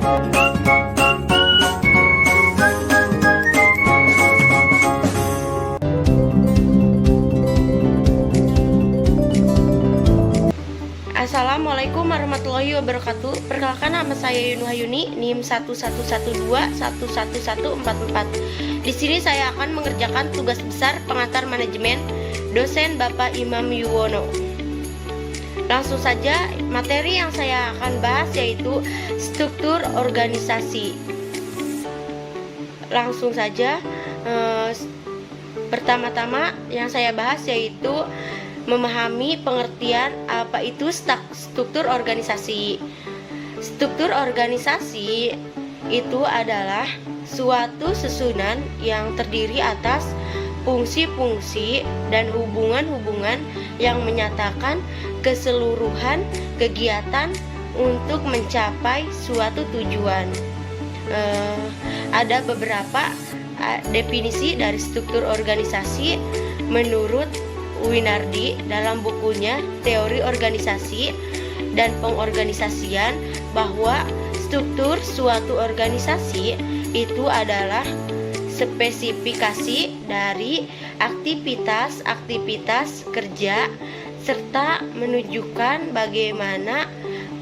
Assalamualaikum warahmatullahi wabarakatuh. Perkenalkan, nama saya Yuni Hayuni, NIM 1112111144. Di sini saya akan mengerjakan tugas besar pengantar manajemen dosen Bapak Imam Yuwono. Langsung saja, materi yang saya akan bahas yaitu struktur organisasi. Langsung saja, pertama-tama yang saya bahas yaitu memahami pengertian apa itu struktur organisasi. Struktur organisasi itu adalah suatu susunan yang terdiri atas fungsi-fungsi dan hubungan-hubungan yang menyatakan keseluruhan kegiatan untuk mencapai suatu tujuan. Ada beberapa definisi dari struktur organisasi menurut Winardi dalam bukunya Teori Organisasi dan Pengorganisasian, bahwa struktur suatu organisasi itu adalah spesifikasi dari aktivitas-aktivitas kerja serta menunjukkan bagaimana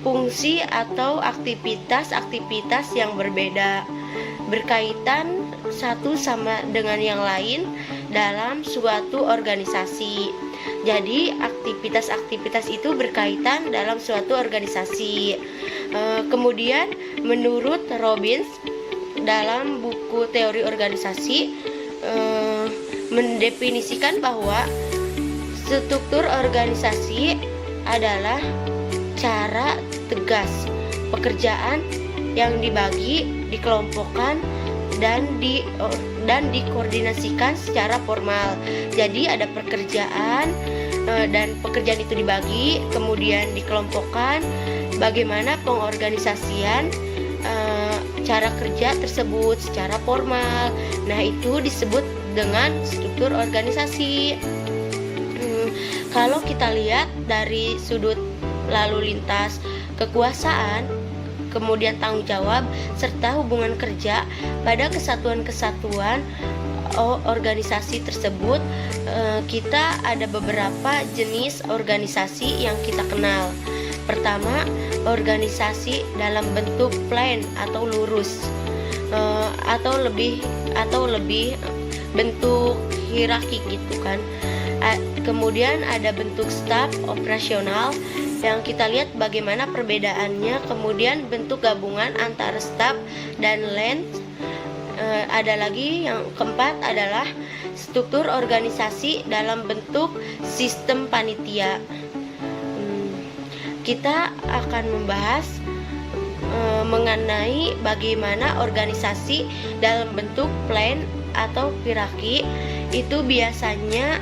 fungsi atau aktivitas-aktivitas yang berbeda berkaitan satu sama dengan yang lain dalam suatu organisasi. Jadi aktivitas-aktivitas itu berkaitan dalam suatu organisasi. Kemudian menurut Robbins dalam buku Teori Organisasi mendefinisikan bahwa struktur organisasi adalah cara tegas pekerjaan yang dibagi, dikelompokkan dan dikoordinasikan secara formal. Jadi ada pekerjaan dan pekerjaan itu dibagi, kemudian dikelompokkan, bagaimana pengorganisasian cara kerja tersebut secara formal. Nah, itu disebut dengan struktur organisasi. Kalau kita lihat dari sudut lalu lintas kekuasaan, kemudian tanggung jawab, serta hubungan kerja pada kesatuan-kesatuan organisasi tersebut, kita ada beberapa jenis organisasi yang kita kenal. Pertama, organisasi dalam bentuk plain atau lurus, atau lebih bentuk hierarki gitu kan. Kemudian ada bentuk staf operasional yang kita lihat bagaimana perbedaannya. Kemudian bentuk gabungan antara staf dan land. Ada lagi yang keempat adalah struktur organisasi dalam bentuk sistem panitia. Kita akan membahas mengenai bagaimana organisasi dalam bentuk plan atau hierarki itu biasanya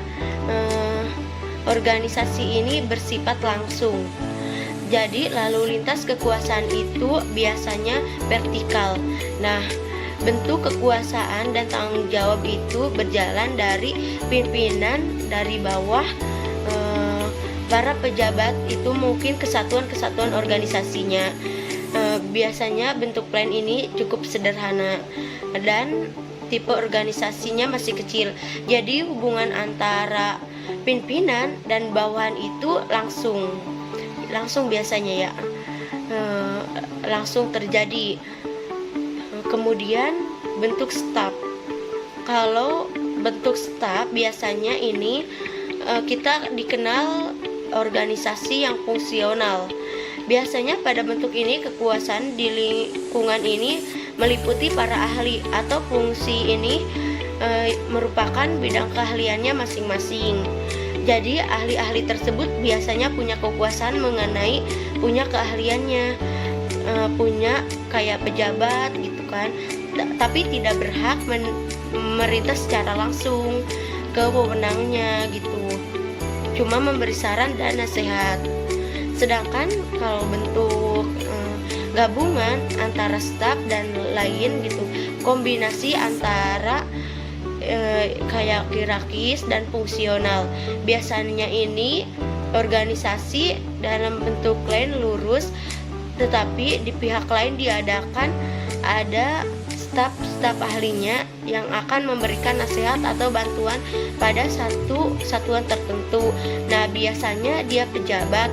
organisasi ini bersifat langsung. Jadi lalu lintas kekuasaan itu biasanya vertikal. Nah, bentuk kekuasaan dan tanggung jawab itu berjalan dari pimpinan dari bawah. Para pejabat itu mungkin kesatuan-kesatuan organisasinya. Biasanya bentuk plan ini cukup sederhana dan tipe organisasinya masih kecil. Jadi hubungan antara pimpinan dan bawahan itu langsung biasanya ya, langsung terjadi. Kemudian bentuk staf. Kalau bentuk staf biasanya ini kita dikenal organisasi yang fungsional. Biasanya pada bentuk ini kekuasaan di lingkungan ini meliputi para ahli atau fungsi ini merupakan bidang keahliannya masing-masing. Jadi ahli-ahli tersebut biasanya punya kekuasaan mengenai punya keahliannya, punya kayak pejabat gitu kan, tapi tidak berhak memerintah secara langsung ke wewenangnya gitu, cuma memberi saran dan nasihat. Sedangkan kalau bentuk gabungan antara staf dan lain gitu, kombinasi antara kayak hierarkis dan fungsional. Biasanya ini organisasi dalam bentuk plain lurus tetapi di pihak lain diadakan ada staf ahlinya yang akan memberikan nasihat atau bantuan pada satu satuan tertentu. Nah, biasanya dia pejabat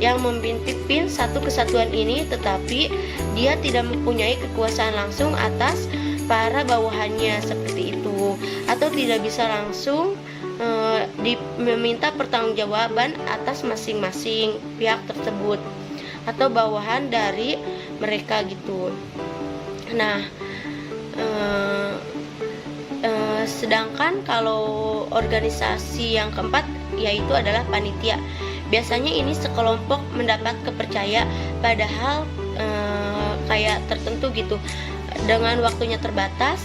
yang memimpin satu kesatuan ini, tetapi dia tidak mempunyai kekuasaan langsung atas para bawahannya seperti itu, atau tidak bisa langsung meminta pertanggungjawaban atas masing-masing pihak tersebut atau bawahan dari mereka gitu. Nah, sedangkan kalau organisasi yang keempat yaitu adalah panitia. Biasanya ini sekelompok mendapat kepercaya padahal kayak tertentu gitu, dengan waktunya terbatas,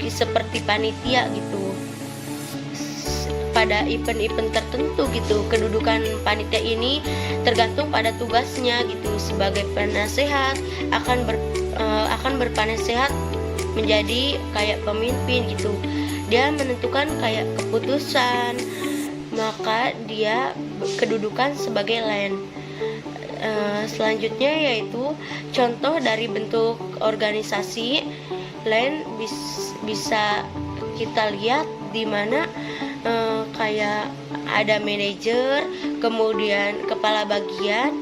seperti panitia gitu. Pada event-event tertentu gitu, kedudukan panitia ini tergantung pada tugasnya gitu. Sebagai penasehat akan berpenasehat menjadi kayak pemimpin gitu. Dia menentukan kayak keputusan, maka dia kedudukan sebagai land. Selanjutnya yaitu contoh dari bentuk organisasi land bisa kita lihat di mana kayak ada manajer, kemudian kepala bagian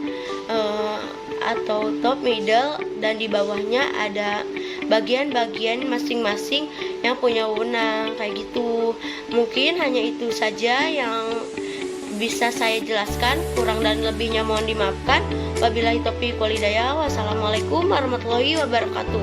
atau top, middle, dan di bawahnya ada bagian-bagian masing-masing yang punya wewenang kayak gitu. Mungkin hanya itu saja yang bisa saya jelaskan, kurang dan lebihnya mohon dimaafkan. Wabillahi taufiq wal hidayah. Wassalamualaikum warahmatullahi wabarakatuh.